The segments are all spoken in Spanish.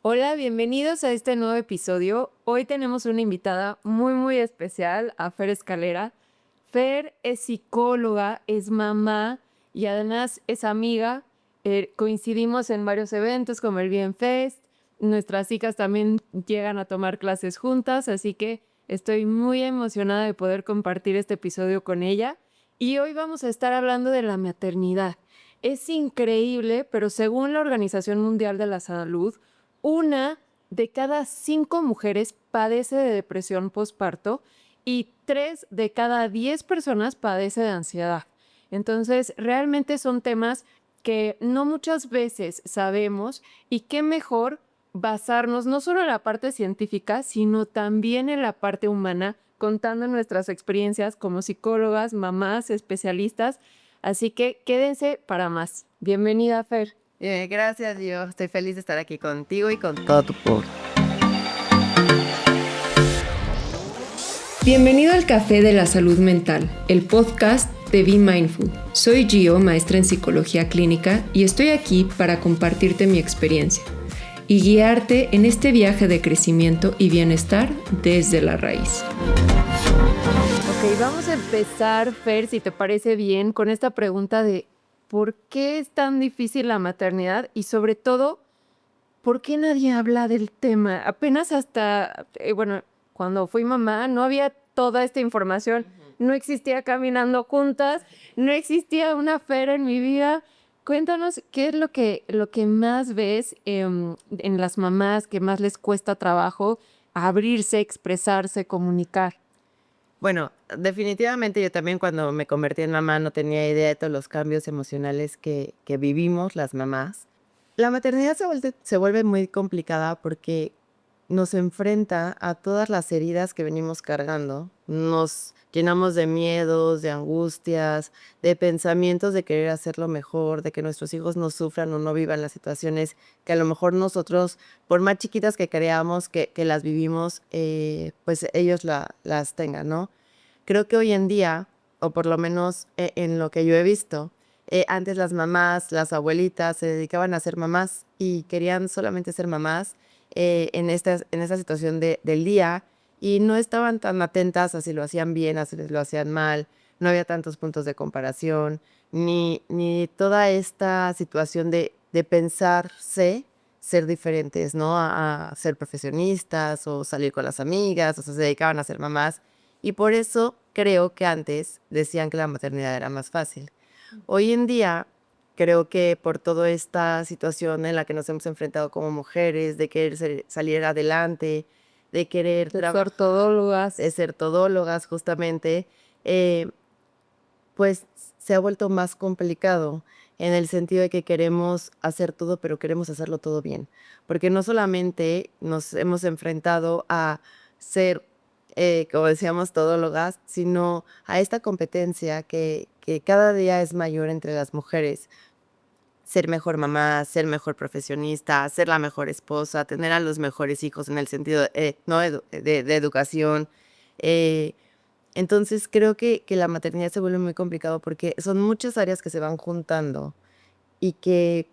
Hola, bienvenidos a este nuevo episodio. Hoy tenemos una invitada muy especial, a Fer Escalera. Fer es psicóloga, es mamá y además es amiga. Coincidimos en varios eventos como el Bien Fest. Nuestras hijas también llegan a tomar clases juntas, así que estoy muy emocionada de poder compartir este episodio con ella. Y hoy vamos a estar hablando de la maternidad. Es increíble, pero según la Organización Mundial de la Salud, 1 de cada 5 mujeres padece de depresión postparto y 3 de cada 10 personas padece de ansiedad. Entonces, realmente son temas que no muchas veces sabemos y qué mejor basarnos no solo en la parte científica, sino también en la parte humana, contando nuestras experiencias como psicólogas, mamás, especialistas. Así que quédense para más. Bienvenida, Fer. Gracias, yo estoy feliz de estar aquí contigo y con todo tu público. Bienvenido al Café de la Salud Mental, el podcast de Be Mindful. Soy Gio, maestra en psicología clínica, y estoy aquí para compartirte mi experiencia y guiarte en este viaje de crecimiento y bienestar desde la raíz. Ok, vamos a empezar, Fer, si te parece bien, con esta pregunta de ¿por qué es tan difícil la maternidad? Y sobre todo, ¿por qué nadie habla del tema? Apenas hasta, cuando fui mamá no había toda esta información. No existía Caminando Juntas, no existía una Fer en mi vida. Cuéntanos, ¿qué es lo que más ves en las mamás, que más les cuesta trabajo abrirse, expresarse, comunicar? Bueno, definitivamente yo también cuando me convertí en mamá no tenía idea de todos los cambios emocionales que vivimos las mamás. La maternidad se vuelve muy complicada porque nos enfrenta a todas las heridas que venimos cargando. Nos llenamos de miedos, de angustias, de pensamientos de querer hacerlo mejor, de que nuestros hijos no sufran o no vivan las situaciones que a lo mejor nosotros, por más chiquitas que creamos que las vivimos, pues ellos las tengan, ¿no? Creo que hoy en día, o por lo menos en lo que yo he visto, antes las mamás, las abuelitas se dedicaban a ser mamás y querían solamente ser mamás en esta situación del día y no estaban tan atentas a si lo hacían bien, a si lo hacían mal, no había tantos puntos de comparación, ni toda esta situación de pensarse ser diferentes, ¿no? A ser profesionistas o salir con las amigas, o sea, se dedicaban a ser mamás y por eso creo que antes decían que la maternidad era más fácil. Hoy en día creo que por toda esta situación en la que nos hemos enfrentado como mujeres, de querer salir adelante, de querer Ser trabajar, todólogas. de ser todólogas justamente, eh, pues se ha vuelto más complicado en el sentido de que queremos hacer todo, pero queremos hacerlo todo bien. Porque no solamente nos hemos enfrentado a ser, como decíamos, todólogas, sino a esta competencia que cada día es mayor entre las mujeres. Ser mejor mamá, ser mejor profesionista, ser la mejor esposa, tener a los mejores hijos en el sentido no de educación. eh, entonces creo que la maternidad se vuelve muy complicado porque son muchas áreas que se van juntando y que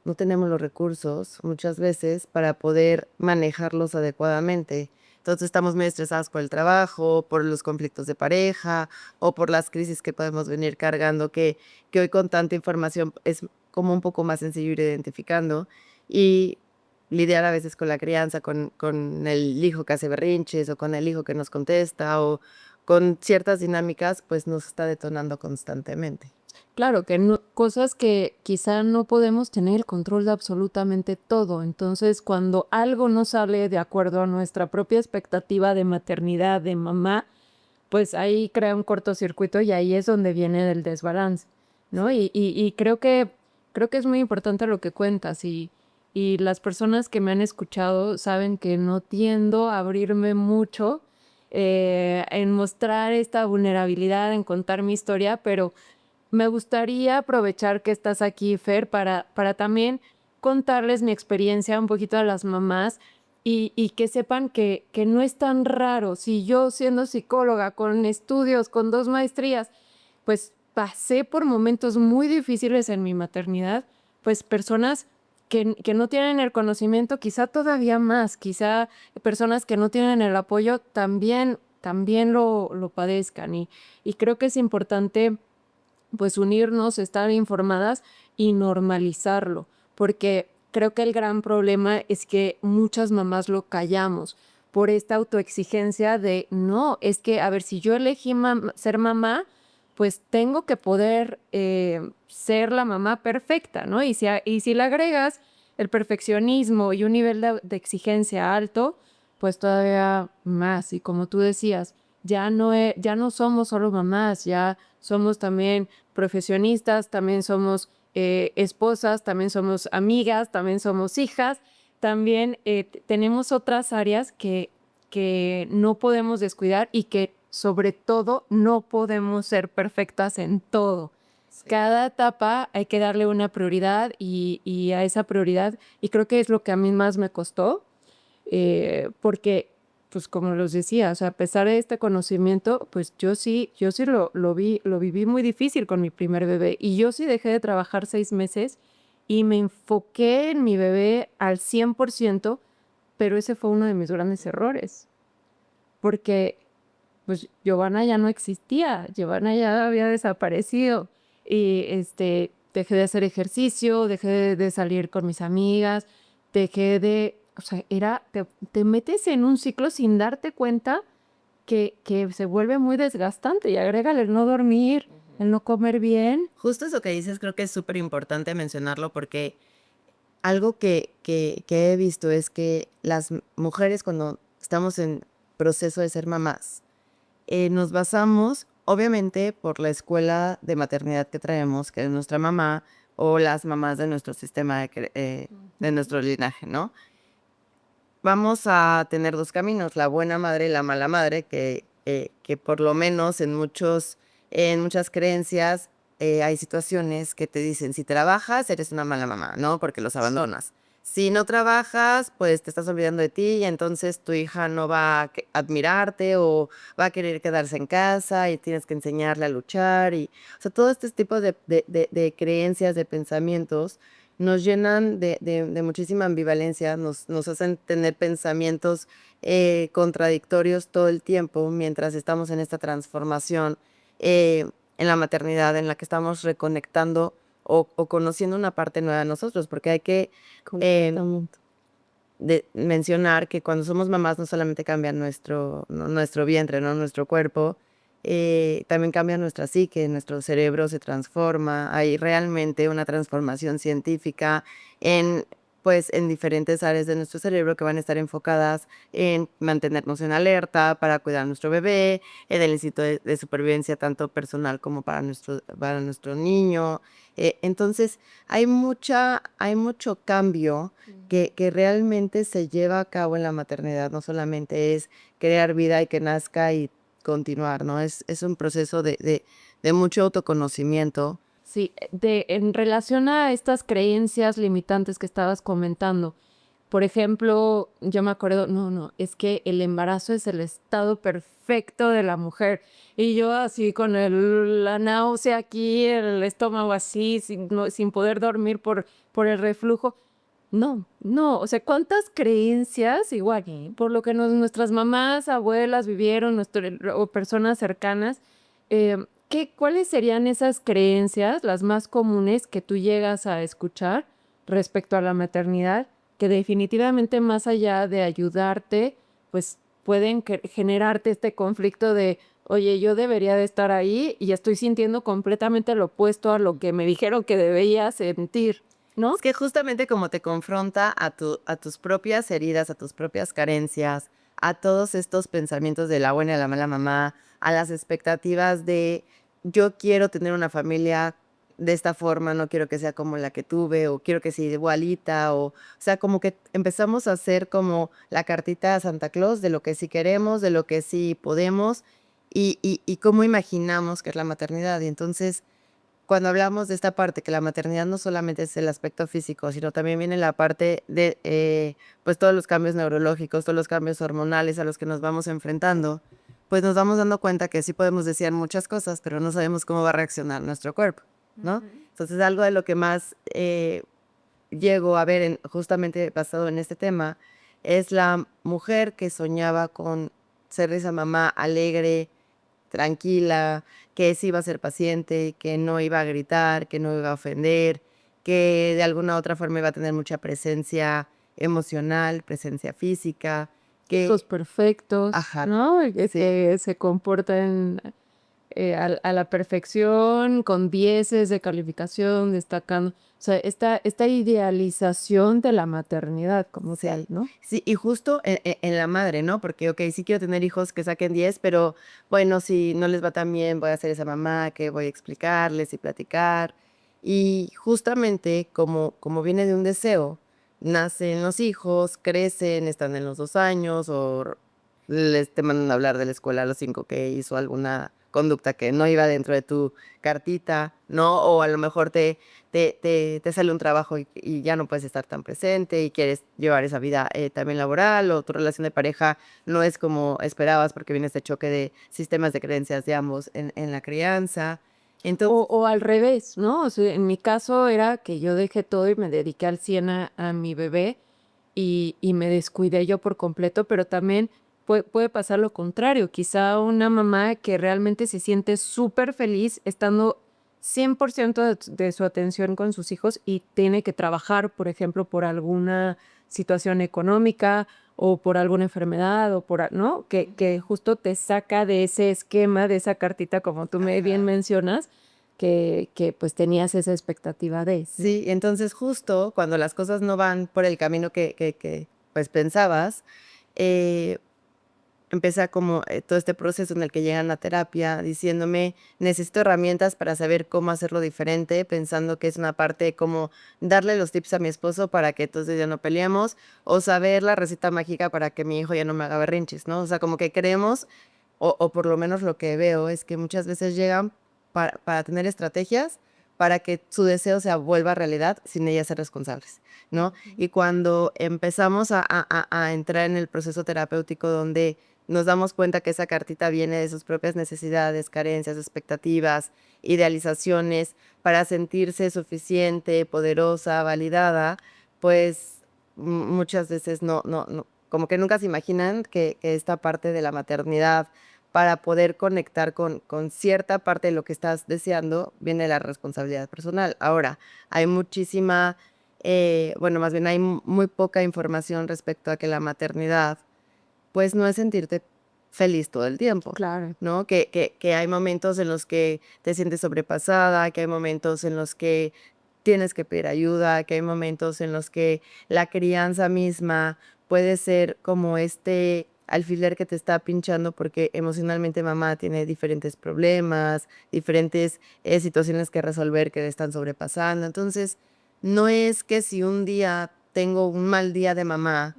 no tenemos los recursos muchas veces para poder manejarlos adecuadamente. Entonces estamos muy estresados por el trabajo, por los conflictos de pareja o por las crisis que podemos venir cargando, que hoy con tanta información es como un poco más sencillo ir identificando y lidiar a veces con la crianza, con el hijo que hace berrinches o con el hijo que nos contesta o con ciertas dinámicas, pues nos está detonando constantemente. Claro, que cosas que quizá no podemos tener el control de absolutamente todo. Entonces, cuando algo no sale de acuerdo a nuestra propia expectativa de maternidad, de mamá, pues ahí crea un cortocircuito y ahí es donde viene el desbalance, ¿no? Y creo que es muy importante lo que cuentas y las personas que me han escuchado saben que no tiendo a abrirme mucho en mostrar esta vulnerabilidad, en contar mi historia, pero me gustaría aprovechar que estás aquí, Fer, para también contarles mi experiencia un poquito a las mamás y que sepan que no es tan raro. Si yo siendo psicóloga, con estudios, con 2 maestrías, pues pasé por momentos muy difíciles en mi maternidad, pues personas que no tienen el conocimiento, quizá todavía más, quizá personas que no tienen el apoyo también lo padezcan. Y creo que es importante pues unirnos, estar informadas y normalizarlo, porque creo que el gran problema es que muchas mamás lo callamos por esta autoexigencia de no, es que, a ver, si yo elegí ser mamá, pues tengo que poder ser la mamá perfecta, ¿no? Y si le agregas el perfeccionismo y un nivel de exigencia alto, pues todavía más. Y como tú decías, ya no somos solo mamás, ya somos también profesionistas, también somos esposas, también somos amigas, también somos hijas, también tenemos otras áreas que no podemos descuidar y que sobre todo no podemos ser perfectas en todo. Sí. Cada etapa hay que darle una prioridad y a esa prioridad, y creo que es lo que a mí más me costó, porque pues como los decía, o sea, a pesar de este conocimiento, pues yo sí lo viví muy difícil con mi primer bebé. Y yo sí dejé de trabajar 6 meses y me enfoqué en mi bebé al 100%, pero ese fue uno de mis grandes errores. Porque pues Giovanna ya no existía, Giovanna ya había desaparecido. Y dejé de hacer ejercicio, dejé de salir con mis amigas, o sea, te metes en un ciclo sin darte cuenta que se vuelve muy desgastante, y agrégale el no dormir, el no comer bien. Justo eso que dices creo que es súper importante mencionarlo porque algo que he visto es que las mujeres cuando estamos en proceso de ser mamás, nos basamos obviamente por la escuela de maternidad que traemos, que es nuestra mamá o las mamás de nuestro sistema de nuestro linaje, ¿no? Vamos a tener 2 caminos, la buena madre y la mala madre, que por lo menos en muchas creencias, hay situaciones que te dicen: si trabajas, eres una mala mamá, ¿no? Porque los abandonas. Si no trabajas, pues te estás olvidando de ti y entonces tu hija no va a admirarte o va a querer quedarse en casa y tienes que enseñarle a luchar. O sea, todo este tipo de creencias, de pensamientos nos llenan de muchísima ambivalencia, nos hacen tener pensamientos contradictorios todo el tiempo mientras estamos en esta transformación en la maternidad, en la que estamos reconectando o conociendo una parte nueva de nosotros, porque hay que mencionar que cuando somos mamás no solamente cambia nuestro vientre, ¿no? Nuestro cuerpo, también cambia nuestra psique, nuestro cerebro se transforma, hay realmente una transformación científica en diferentes áreas de nuestro cerebro que van a estar enfocadas en mantenernos en alerta para cuidar a nuestro bebé, en el instinto de supervivencia tanto personal como para nuestro niño. Entonces, hay mucho cambio que realmente se lleva a cabo en la maternidad, no solamente es crear vida y que nazca y continuar, ¿no? Es un proceso de mucho autoconocimiento. Sí, en relación a estas creencias limitantes que estabas comentando, por ejemplo, yo me acuerdo, no, es que el embarazo es el estado perfecto de la mujer. Y yo así con la náusea aquí, el estómago así, sin poder dormir por el reflujo. No, o sea, ¿cuántas creencias, igual, por lo que nuestras mamás, abuelas vivieron, o personas cercanas, cuáles serían esas creencias, las más comunes que tú llegas a escuchar respecto a la maternidad, que definitivamente más allá de ayudarte, pues pueden generarte este conflicto de, oye, yo debería de estar ahí y estoy sintiendo completamente lo opuesto a lo que me dijeron que debía sentir, ¿no? Es que justamente como te confronta a tus propias heridas, a tus propias carencias, a todos estos pensamientos de la buena y la mala mamá, a las expectativas de yo quiero tener una familia de esta forma, no quiero que sea como la que tuve, o quiero que sea igualita, o sea, como que empezamos a hacer como la cartita a Santa Claus de lo que sí queremos, de lo que sí podemos, y cómo imaginamos que es la maternidad. Y entonces, cuando hablamos de esta parte, que la maternidad no solamente es el aspecto físico, sino también viene la parte de, pues todos los cambios neurológicos, todos los cambios hormonales a los que nos vamos enfrentando, pues nos vamos dando cuenta que sí podemos desear muchas cosas, pero no sabemos cómo va a reaccionar nuestro cuerpo, ¿no? Entonces, algo de lo que más llego a ver, justamente basado en este tema, es la mujer que soñaba con ser esa mamá alegre, tranquila, que sí iba a ser paciente, que no iba a gritar, que no iba a ofender, que de alguna u otra forma iba a tener mucha presencia emocional, presencia física, Hijos que, perfectos, ajá, ¿no? sí, Que se comportan a la perfección, con dieces de calificación, destacando. O sea, esta idealización de la maternidad como tal, sí, ¿no? sí, y justo en la madre, ¿no? Porque, ok, sí quiero tener hijos que saquen 10, pero bueno, si no les va tan bien, voy a ser esa mamá que voy a explicarles y platicar. Y justamente como viene de un deseo, nacen los hijos, crecen, están en los 2 años o les te mandan a hablar de la escuela a los 5 que hizo alguna conducta que no iba dentro de tu cartita, ¿no? O a lo mejor te sale un trabajo y ya no puedes estar tan presente y quieres llevar esa vida también laboral o tu relación de pareja no es como esperabas porque viene este choque de sistemas de creencias de ambos en la crianza. Entonces, O al revés, ¿no? O sea, en mi caso era que yo dejé todo y me dediqué al 100 a mi bebé y me descuidé yo por completo, pero también puede pasar lo contrario. Quizá una mamá que realmente se siente súper feliz estando 100% de su atención con sus hijos y tiene que trabajar, por ejemplo, por alguna situación económica o por alguna enfermedad o ¿no? Que justo te saca de ese esquema, de esa cartita, como tú bien ajá. mencionas, que pues tenías esa expectativa de, ¿no? Sí, entonces justo cuando las cosas no van por el camino que pues pensabas, eh, empecé como todo este proceso en el que llegan a terapia diciéndome, necesito herramientas para saber cómo hacerlo diferente, pensando que es una parte de cómo darle los tips a mi esposo para que entonces ya no peleemos, o saber la receta mágica para que mi hijo ya no me haga berrinches, ¿no? O sea, como que creemos, o por lo menos lo que veo es que muchas veces llegan para tener estrategias para que su deseo se vuelva realidad sin ellas ser responsables, ¿no? Y cuando empezamos a entrar en el proceso terapéutico donde nos damos cuenta que esa cartita viene de sus propias necesidades, carencias, expectativas, idealizaciones, para sentirse suficiente, poderosa, validada, pues muchas veces no, como que nunca se imaginan que esta parte de la maternidad, para poder conectar con cierta parte de lo que estás deseando, viene la responsabilidad personal. Ahora, hay muchísima, bueno, más bien hay muy poca información respecto a que la maternidad pues no es sentirte feliz todo el tiempo, Claro. ¿no? Que hay momentos en los que te sientes sobrepasada, que hay momentos en los que tienes que pedir ayuda, que hay momentos en los que la crianza misma puede ser como este alfiler que te está pinchando porque emocionalmente mamá tiene diferentes problemas, diferentes situaciones que resolver que le están sobrepasando. Entonces, no es que si un día tengo un mal día de mamá,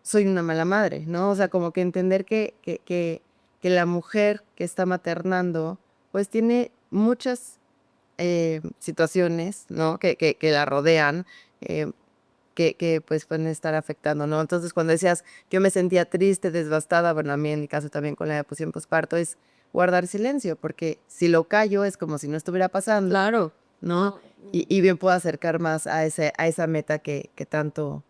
soy una mala madre, ¿no? O sea, como que entender que la mujer que está maternando, pues tiene muchas situaciones, ¿no? Que la rodean, eh, que pues pueden estar afectando, ¿no? Entonces, cuando decías, yo me sentía triste, devastada, bueno, a mí en mi caso también con la deposición posparto, es guardar silencio, porque si lo callo es como si no estuviera pasando, Claro. ¿no? Y bien puedo acercar más a esa meta que tanto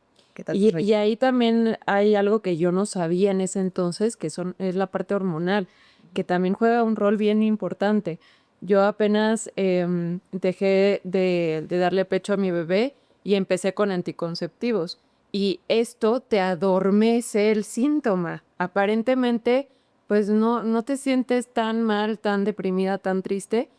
Y ahí también hay algo que yo no sabía en ese entonces, es la parte hormonal, que también juega un rol bien importante. Yo apenas dejé de darle pecho a mi bebé y empecé con anticonceptivos. Y esto te adormece el síntoma. Aparentemente, pues no te sientes tan mal, tan deprimida, tan triste,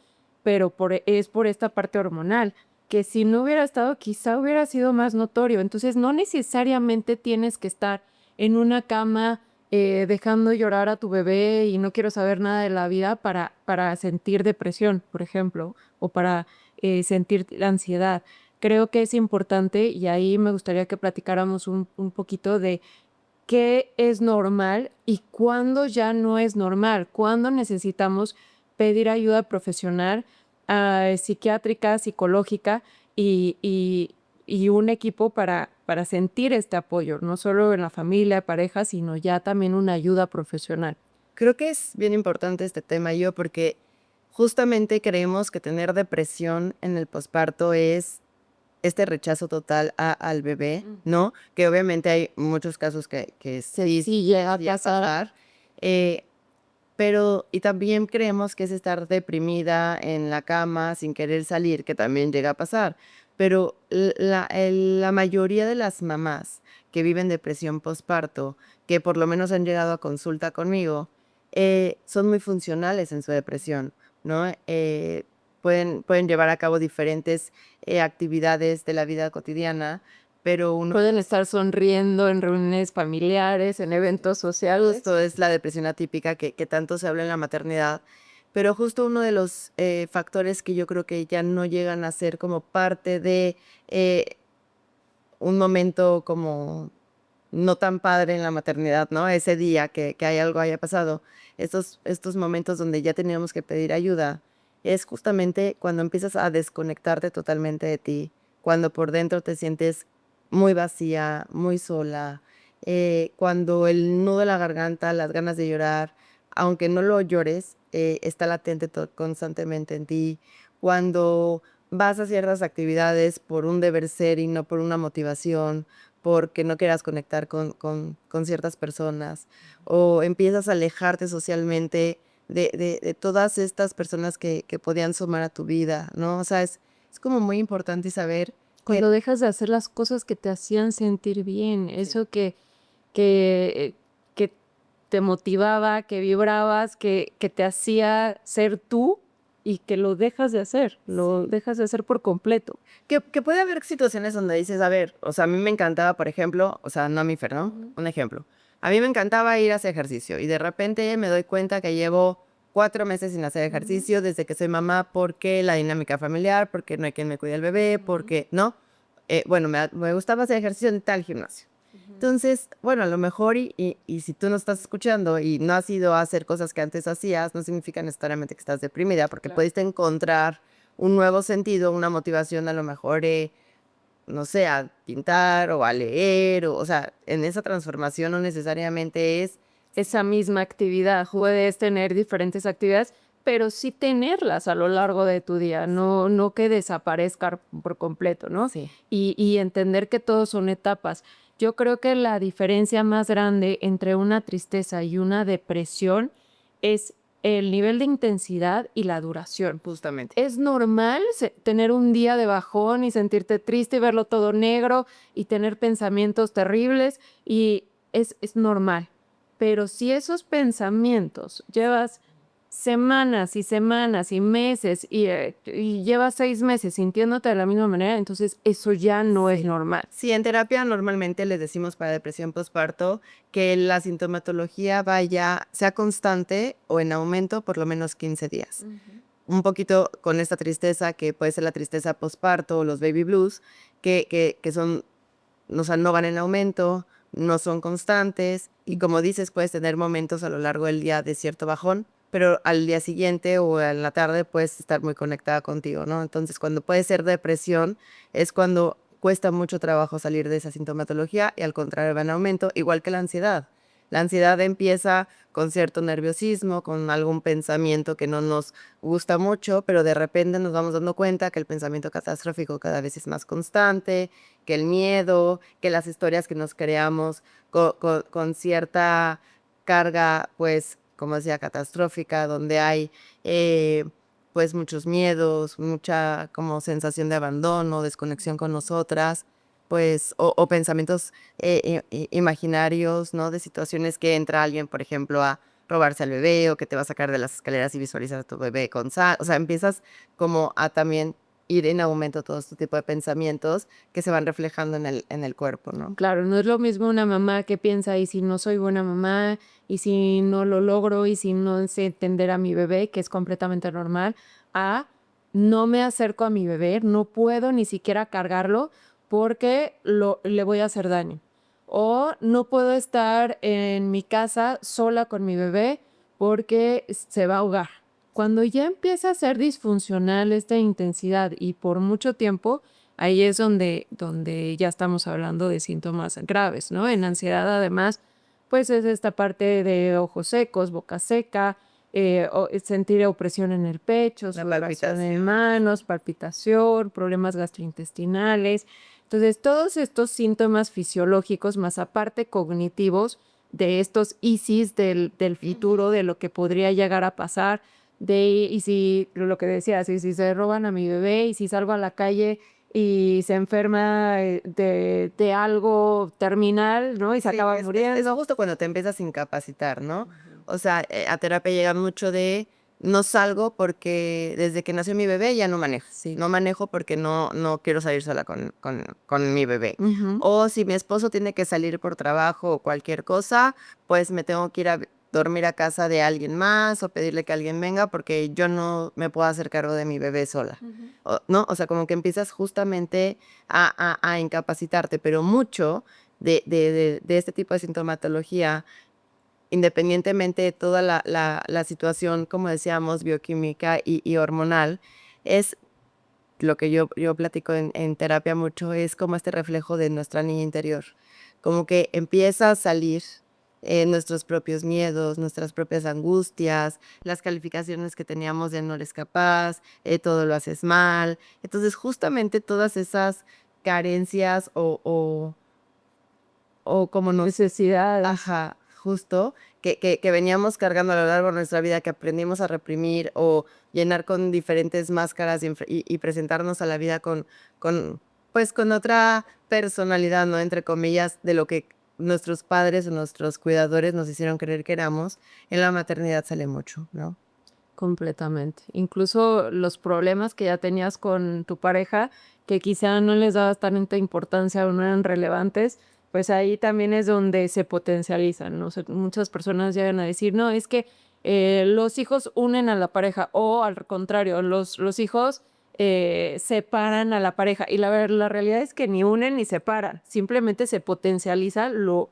pero es por esta parte hormonal que si no hubiera estado, quizá hubiera sido más notorio. Entonces, no necesariamente tienes que estar en una cama dejando llorar a tu bebé y no quiero saber nada de la vida para sentir depresión, por ejemplo, o para sentir ansiedad. Creo que es importante y ahí me gustaría que platicáramos un poquito de qué es normal y cuándo ya no es normal, cuándo necesitamos pedir ayuda profesional, psiquiátrica, psicológica y un equipo para sentir este apoyo, no solo en la familia, pareja, sino ya también una ayuda profesional. creo que es bien importante este tema yo porque justamente creemos que tener depresión en el posparto es este rechazo total al bebé, ¿no? Que obviamente hay muchos casos que sí llega a pasar. eh, pero, y también creemos que es estar deprimida en la cama sin querer salir, que también llega a pasar. Pero la mayoría de las mamás que viven depresión postparto, que por lo menos han llegado a consulta conmigo, son muy funcionales en su depresión, ¿no? Pueden llevar a cabo diferentes actividades de la vida cotidiana, pero uno Pueden estar sonriendo en reuniones familiares, en eventos sociales. justo es la depresión atípica que tanto se habla en la maternidad, pero justo uno de los factores que yo creo que ya no llegan a ser como parte de eh, un momento como no tan padre en la maternidad, ¿no? Ese día que hay algo haya pasado, estos momentos donde ya teníamos que pedir ayuda, es justamente cuando empiezas a desconectarte totalmente de ti, cuando por dentro te sientes muy vacía, muy sola, cuando el nudo de la garganta, las ganas de llorar, aunque no lo llores, está latente constantemente en ti, cuando vas a ciertas actividades por un deber ser y no por una motivación, porque no quieras conectar con ciertas personas, o empiezas a alejarte socialmente de todas estas personas que podían sumar a tu vida, ¿no? O sea, es como muy importante saber Cuando dejas de hacer las cosas que te hacían sentir bien, eso que te motivaba, que vibrabas, que te hacía ser tú y que lo dejas de hacer, lo dejas de hacer por completo. que puede haber situaciones donde dices, a ver, o sea, a mí me encantaba, por ejemplo, o sea, no a mí, Fer, ¿no? Un ejemplo. A mí me encantaba ir a hacer ejercicio y de repente me doy cuenta que llevo 4 meses sin hacer ejercicio desde que soy mamá porque la dinámica familiar, porque no hay quien me cuide el bebé, porque, ¿no? Bueno, me gustaba hacer ejercicio en tal gimnasio. Entonces, bueno, a lo mejor y si tú no estás escuchando y no has ido a hacer cosas que antes hacías, no significa necesariamente que estás deprimida, porque pudiste encontrar un nuevo sentido, una motivación a lo mejor, no sé, a pintar o a leer, o sea, en esa transformación no necesariamente es Esa misma actividad, puedes tener diferentes actividades, pero sí tenerlas a lo largo de tu día, no que desaparezcan por completo, ¿no? sí. Y entender que todos son etapas. Yo creo que la diferencia más grande entre una tristeza y una depresión es el nivel de intensidad y la duración. Justamente. Es normal tener un día de bajón y sentirte triste y verlo todo negro y tener pensamientos terribles y es normal. Pero si esos pensamientos llevas semanas y semanas y meses y llevas 6 meses sintiéndote de la misma manera, entonces eso ya no es normal. Sí, en terapia normalmente les decimos para depresión postparto que la sintomatología sea constante o en aumento por lo menos 15 días. Un poquito con esta tristeza que puede ser la tristeza postparto o los baby blues, que son, o sea, no van en aumento, no son constantes y como dices, puedes tener momentos a lo largo del día de cierto bajón, pero al día siguiente o en la tarde puedes estar muy conectada contigo, ¿no? Entonces, cuando puede ser depresión, es cuando cuesta mucho trabajo salir de esa sintomatología y al contrario va en aumento, igual que la ansiedad. La ansiedad empieza con cierto nerviosismo, con algún pensamiento que no nos gusta mucho, pero de repente nos vamos dando cuenta que el pensamiento catastrófico cada vez es más constante, que el miedo, que las historias que nos creamos con cierta carga, pues, como decía, catastrófica, donde hay pues muchos miedos, mucha como sensación de abandono, desconexión con nosotras, pues, o pensamientos imaginarios, ¿no? De situaciones que entra alguien, por ejemplo, a robarse al bebé o que te va a sacar de las escaleras y visualizar a tu bebé con sal. O sea, empiezas como a también ir en aumento todo este tipo de pensamientos que se van reflejando en el cuerpo, ¿no? Claro, no es lo mismo una mamá que piensa, y si no soy buena mamá, y si no lo logro, y si no sé entender a mi bebé, que es completamente normal, a no me acerco a mi bebé, no puedo ni siquiera cargarlo porque le voy a hacer daño. O no puedo estar en mi casa sola con mi bebé porque se va a ahogar. Cuando ya empieza a ser disfuncional esta intensidad y por mucho tiempo, ahí es donde ya estamos hablando de síntomas graves, ¿no? En ansiedad, además, pues es esta parte de ojos secos, boca seca, sentir opresión en el pecho, La sudoración en palpitación. manos, palpitación, problemas gastrointestinales. Entonces, todos estos síntomas fisiológicos, más aparte cognitivos, de estos ISIS del futuro, de lo que podría llegar a pasar, y si, lo que decías, y si se roban a mi bebé, y si salgo a la calle y se enferma de algo terminal, ¿no? Y se Sí, acaba es muriendo. justo cuando te empiezas a incapacitar, ¿no? O sea, a terapia llega mucho de no salgo porque desde que nació mi bebé ya no manejo. Sí. No manejo porque no quiero salir sola con mi bebé. Ujú. O si mi esposo tiene que salir por trabajo o cualquier cosa, pues me tengo que ir a dormir a casa de alguien más o pedirle que alguien venga porque yo no me puedo hacer cargo de mi bebé sola. ¿No? O sea, como que empiezas justamente a incapacitarte, pero mucho de este tipo de sintomatología, independientemente de toda la situación, como decíamos, bioquímica y hormonal, es lo que yo platico en terapia mucho, es como este reflejo de nuestra niña interior. Como que empieza a salir nuestros propios miedos, nuestras propias angustias, las calificaciones que teníamos de no eres capaz, todo lo haces mal. Entonces, justamente todas esas carencias o como nos Necesidades. ajá, justo, que veníamos cargando a lo largo de nuestra vida, que aprendimos a reprimir o llenar con diferentes máscaras y presentarnos a la vida pues, con otra personalidad, ¿no? Entre comillas, de lo que nuestros padres o nuestros cuidadores nos hicieron creer que éramos, en la maternidad sale mucho, ¿no? Completamente. Incluso los problemas que ya tenías con tu pareja, que quizá no les dabas tanta importancia o no eran relevantes, pues ahí también es donde se potencializan, ¿no? O sea, muchas personas llegan a decir, no, es que los hijos unen a la pareja, o al contrario, los hijos separan a la pareja. Y la realidad es que ni unen ni separan, simplemente se potencializa lo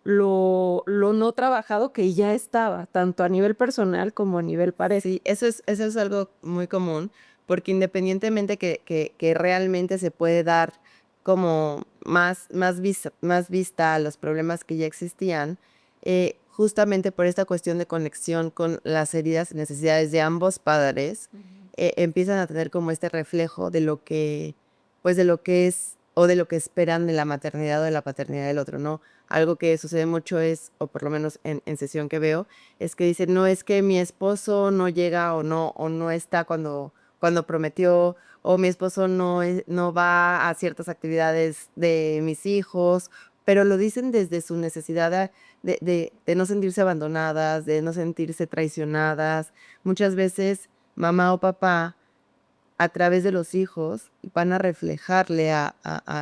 no trabajado que ya estaba, tanto a nivel personal como a nivel pareja. Sí, eso es algo muy común, porque independientemente que realmente se puede dar como más vista a los problemas que ya existían, justamente por esta cuestión de conexión con las heridas y necesidades de ambos padres, empiezan a tener como este reflejo de lo que, pues de lo que es o de lo que esperan de la maternidad o de la paternidad del otro, ¿no? Algo que sucede mucho es, o por lo menos en sesión que veo, es que dicen, no, es que mi esposo no llega o no está cuando prometió, o mi esposo no va a ciertas actividades de mis hijos, pero lo dicen desde su necesidad de no sentirse abandonadas, de no sentirse traicionadas. Muchas veces mamá o papá, a través de los hijos, van a reflejarle a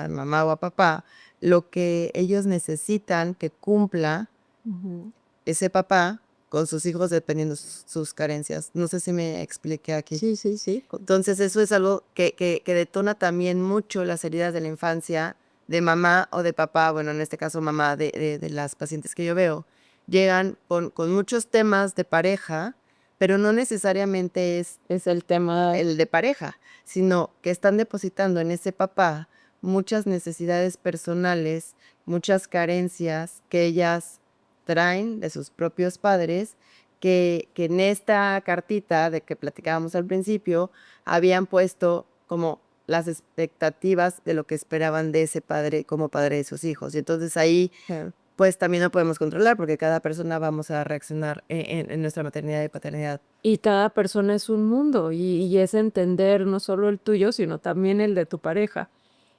mamá o a papá lo que ellos necesitan que cumpla Ujú. ese papá con sus hijos dependiendo sus carencias. No sé si me expliqué aquí. Sí, sí, sí. Entonces, eso es algo que detona también mucho las heridas de la infancia de mamá o de papá, bueno, en este caso mamá de las pacientes que yo veo. Llegan con muchos temas de pareja, pero no necesariamente Es el tema. el de pareja, sino que están depositando en ese papá muchas necesidades personales, muchas carencias que ellas traen de sus propios padres, que en esta cartita de que platicábamos al principio, habían puesto como las expectativas de lo que esperaban de ese padre como padre de sus hijos. Y entonces ahí, pues también no podemos controlar porque cada persona vamos a reaccionar en nuestra maternidad y paternidad. Y cada persona es un mundo y es entender no solo el tuyo, sino también el de tu pareja.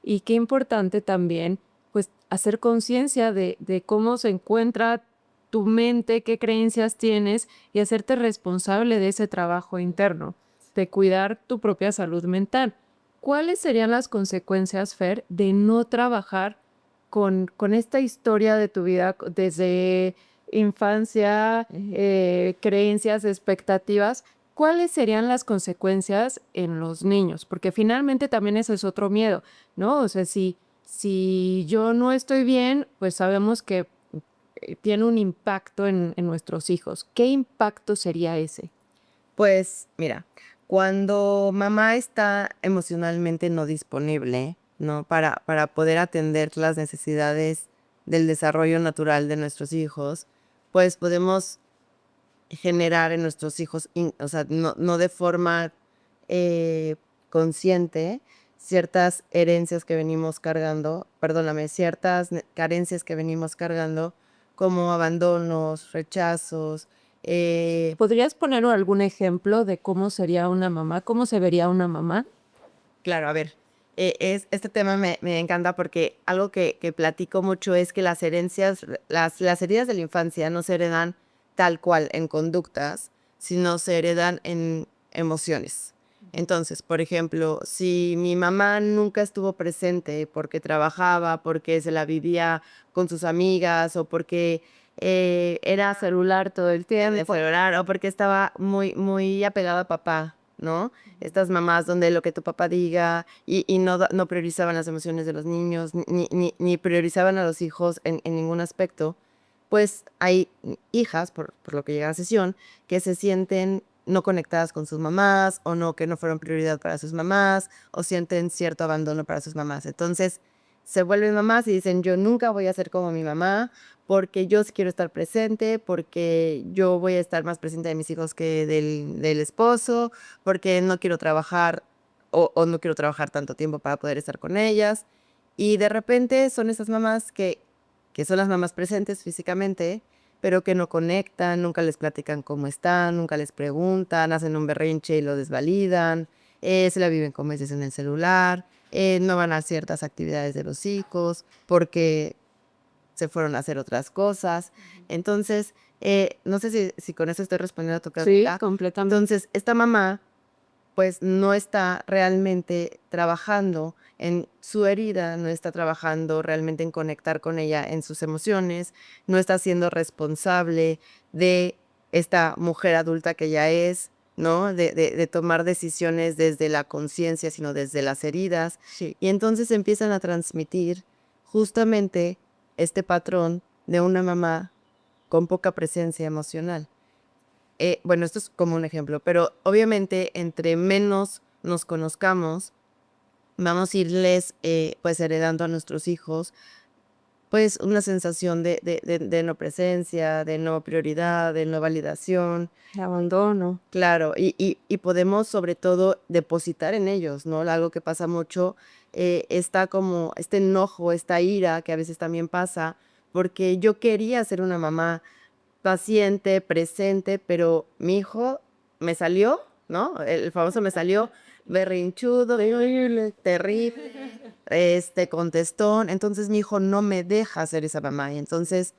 Y qué importante también, pues, hacer conciencia de cómo se encuentra tu mente, qué creencias tienes y hacerte responsable de ese trabajo interno, de cuidar tu propia salud mental. ¿Cuáles serían las consecuencias, Fer, de no trabajar con esta historia de tu vida desde infancia, creencias, expectativas? ¿Cuáles serían las consecuencias en los niños? Porque finalmente también ese es otro miedo, ¿no? O sea, si yo no estoy bien, pues sabemos que tiene un impacto en nuestros hijos. ¿Qué impacto sería ese? Pues mira, cuando mamá está emocionalmente no disponible, ¿no? Para poder atender las necesidades del desarrollo natural de nuestros hijos, pues podemos generar en nuestros hijos, o sea, no de forma consciente, ciertas herencias que venimos cargando, perdóname, ciertas carencias que venimos cargando, como abandonos, rechazos. ¿Podrías poner algún ejemplo de cómo sería una mamá? ¿Cómo se vería una mamá? Claro, a ver, este tema me encanta porque algo que platico mucho es que las herencias, las heridas de la infancia no se heredan tal cual en conductas, sino se heredan en emociones. Entonces, por ejemplo, si mi mamá nunca estuvo presente porque trabajaba, porque se la vivía con sus amigas o porque era Celular todo el tiempo. celular o porque estaba muy apegada a papá, ¿no? Estas mamás donde lo que tu papá diga y no priorizaban las emociones de los niños, ni priorizaban a los hijos en ningún aspecto, pues hay hijas, por lo que llega a la sesión, que se sienten no conectadas con sus mamás o no, que no fueron prioridad para sus mamás o sienten cierto abandono para sus mamás. Entonces se vuelven mamás y dicen, yo nunca voy a ser como mi mamá porque yo sí quiero estar presente, porque yo voy a estar más presente de mis hijos que del esposo, porque no quiero trabajar o no quiero trabajar tanto tiempo para poder estar con ellas. Y de repente son esas mamás que son las mamás presentes físicamente, pero que no conectan, nunca les platican cómo están, nunca les preguntan, hacen un berrinche y lo desvalidan, se la viven como dices en el celular, no van a ciertas actividades de los hijos porque se fueron a hacer otras cosas. Entonces, no sé si con eso estoy respondiendo a tu Sí, pregunta. completamente. Entonces, esta mamá pues no está realmente trabajando en su herida, no está trabajando realmente en conectar con ella en sus emociones, no está siendo responsable de esta mujer adulta que ya es, ¿no? De tomar decisiones desde la conciencia, sino desde las heridas. Sí. Y entonces empiezan a transmitir justamente este patrón de una mamá con poca presencia emocional. Bueno, esto es como un ejemplo, pero obviamente entre menos nos conozcamos, vamos a irles pues heredando a nuestros hijos pues una sensación de no presencia, de no prioridad, de no validación. Abandono. Claro, y podemos sobre todo depositar en ellos, ¿no? Algo que pasa mucho, está como este enojo, esta ira que a veces también pasa, porque yo quería ser una mamá paciente, presente, pero mi hijo me salió, ¿no? El famoso me salió berrinchudo, terrible, contestón. Entonces mi hijo no me deja ser esa mamá. Y entonces,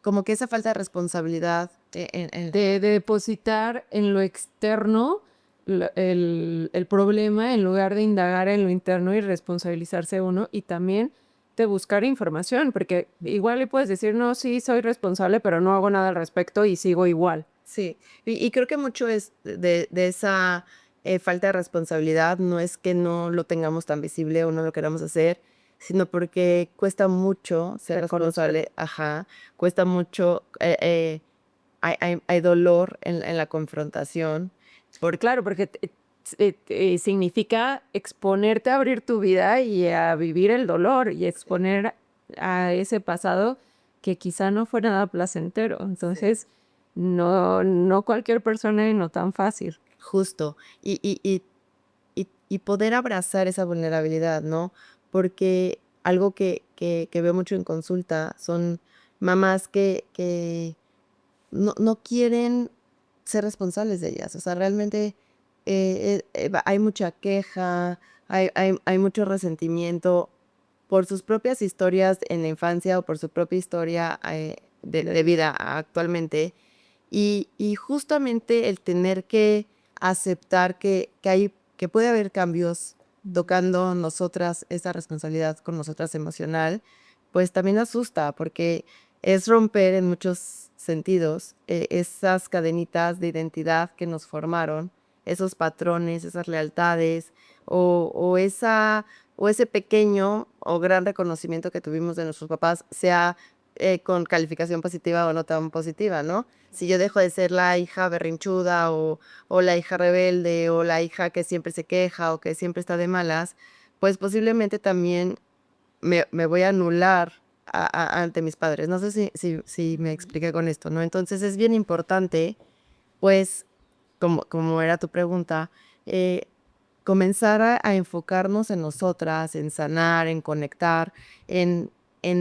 como que esa falta de responsabilidad De depositar en lo externo el problema en lugar de indagar en lo interno y responsabilizarse uno y también de buscar información, porque igual le puedes decir, no, sí, soy responsable, pero no hago nada al respecto y sigo igual. Sí, y creo que mucho es de esa falta de responsabilidad, no es que no lo tengamos tan visible o no lo queramos hacer, sino porque cuesta mucho ser responsable, ajá, cuesta mucho, hay dolor en la confrontación, porque Claro, porque significa exponerte a abrir tu vida y a vivir el dolor y exponer a ese pasado que quizá no fue nada placentero. Entonces, no cualquier persona y no tan fácil. justo, y poder abrazar esa vulnerabilidad, ¿no? Porque algo que veo mucho en consulta son mamás que no quieren ser responsables de ellas. O sea, realmente hay mucha queja, hay mucho resentimiento por sus propias historias en la infancia o por su propia historia de vida actualmente. Y justamente el tener que aceptar que puede haber cambios tocando nosotras esa responsabilidad con nosotras emocional, pues también asusta porque es romper en muchos sentidos esas cadenitas de identidad que nos formaron, esos patrones, esas lealtades o ese pequeño o gran reconocimiento que tuvimos de nuestros papás, sea con calificación positiva o no tan positiva, ¿no? Si yo dejo de ser la hija berrinchuda o la hija rebelde o la hija que siempre se queja o que siempre está de malas, pues posiblemente también me voy a anular ante mis padres. No sé si me expliqué con esto, ¿no? Entonces es bien importante, pues, como era tu pregunta, comenzar a enfocarnos en nosotras, en sanar, en conectar, en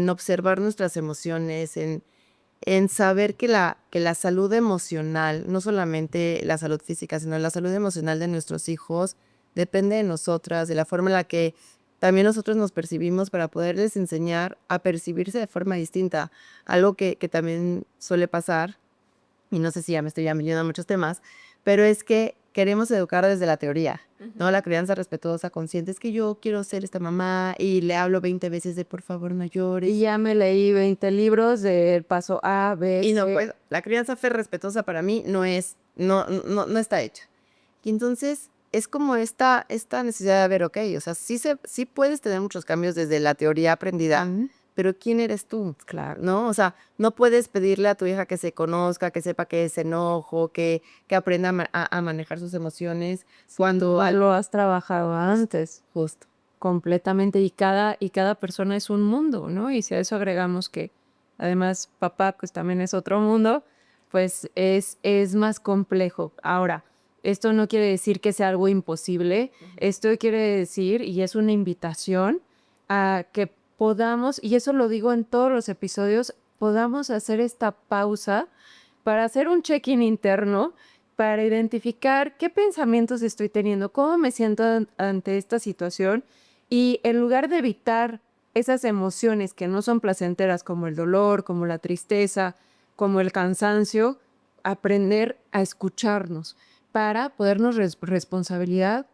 observar nuestras emociones, en saber que la salud emocional, no solamente la salud física, sino la salud emocional de nuestros hijos, depende de nosotras, de la forma en la que también nosotros nos percibimos para poderles enseñar a percibirse de forma distinta. Algo que también suele pasar, y no sé si ya me estoy metiendo en muchos temas, pero es que queremos educar desde la teoría, ¿no? La crianza respetuosa, consciente, es que yo quiero ser esta mamá y le hablo 20 veces de por favor no llores. Y ya me leí 20 libros del paso A, B, Y no, C. pues la crianza respetuosa para mí no está hecha. Y entonces es como esta necesidad de ver, ok, o sea, sí puedes tener muchos cambios desde la teoría aprendida, pero ¿quién eres tú? Claro. ¿No? O sea, no puedes pedirle a tu hija que se conozca, que sepa qué es enojo, que aprenda a manejar sus emociones cuando Lo has trabajado antes. justo. Completamente, y cada persona es un mundo, ¿no? Y si a eso agregamos que además papá pues también es otro mundo, pues es más complejo. Ahora, esto no quiere decir que sea algo imposible, esto quiere decir, y es una invitación a que podamos, y eso lo digo en todos los episodios, podamos hacer esta pausa para hacer un check-in interno, para identificar qué pensamientos estoy teniendo, cómo me siento ante esta situación, y en lugar de evitar esas emociones que no son placenteras, como el dolor, como la tristeza, como el cansancio, aprender a escucharnos para podernos responsabilizar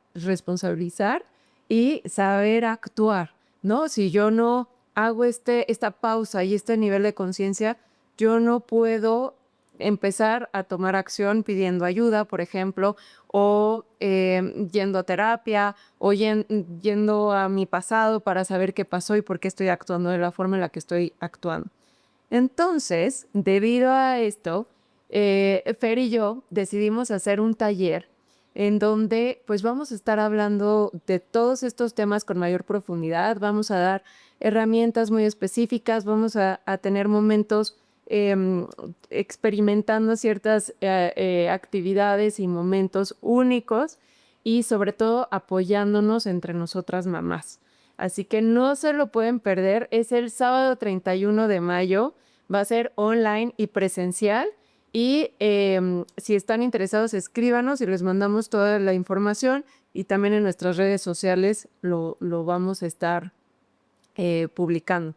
y saber actuar, ¿no? Si yo no hago esta pausa y este nivel de conciencia, yo no puedo empezar a tomar acción pidiendo ayuda, por ejemplo, o yendo a terapia, o yendo a mi pasado para saber qué pasó y por qué estoy actuando de la forma en la que estoy actuando. Entonces, debido a esto, Fer y yo decidimos hacer un taller en donde pues vamos a estar hablando de todos estos temas con mayor profundidad, vamos a dar herramientas muy específicas, vamos a tener momentos experimentando ciertas actividades y momentos únicos y sobre todo apoyándonos entre nosotras mamás. Así que no se lo pueden perder, es el sábado 31 de mayo, va a ser online y presencial. Y si están interesados, escríbanos y les mandamos toda la información, y también en nuestras redes sociales lo vamos a estar publicando.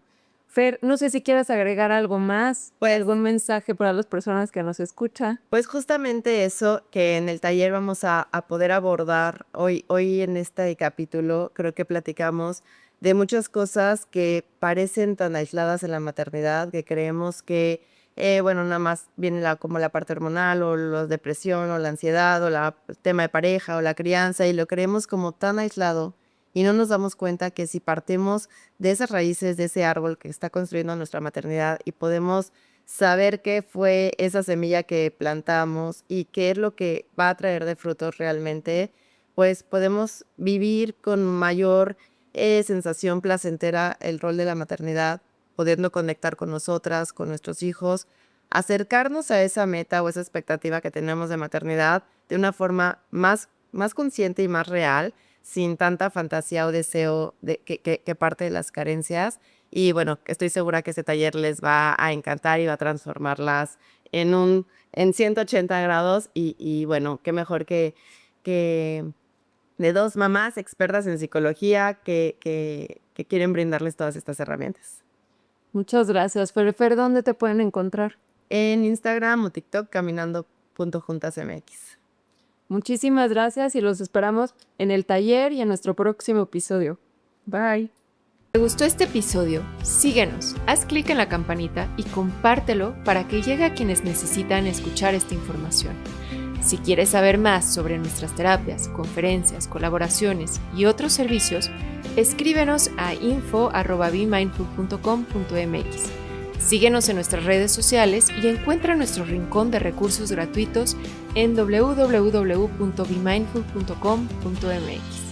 Fer, no sé si quieras agregar algo más, Pues, algún mensaje para las personas que nos escuchan. Pues justamente eso que en el taller vamos a poder abordar hoy en este capítulo. Creo que platicamos de muchas cosas que parecen tan aisladas en la maternidad, que creemos que nada más viene como la parte hormonal o la depresión o la ansiedad o el tema de pareja o la crianza, y lo creemos como tan aislado y no nos damos cuenta que si partimos de esas raíces, de ese árbol que está construyendo nuestra maternidad, y podemos saber qué fue esa semilla que plantamos y qué es lo que va a traer de frutos realmente, pues podemos vivir con mayor sensación placentera el rol de la maternidad, pudiendo conectar con nosotras, con nuestros hijos, acercarnos a esa meta o esa expectativa que tenemos de maternidad de una forma más consciente y más real, sin tanta fantasía o deseo que parte de las carencias. Y bueno, estoy segura que este taller les va a encantar y va a transformarlas en 180 grados. Y bueno, qué mejor que de dos mamás expertas en psicología que quieren brindarles todas estas herramientas. Muchas gracias. Fer, ¿dónde te pueden encontrar? En Instagram o TikTok, caminando.juntasmx. Muchísimas gracias y los esperamos en el taller y en nuestro próximo episodio. Bye. ¿Te gustó este episodio? Síguenos, haz clic en la campanita y compártelo para que llegue a quienes necesitan escuchar esta información. Si quieres saber más sobre nuestras terapias, conferencias, colaboraciones y otros servicios, escríbenos a info@bemindful.com.mx. Síguenos en nuestras redes sociales y encuentra nuestro rincón de recursos gratuitos en www.bemindful.com.mx.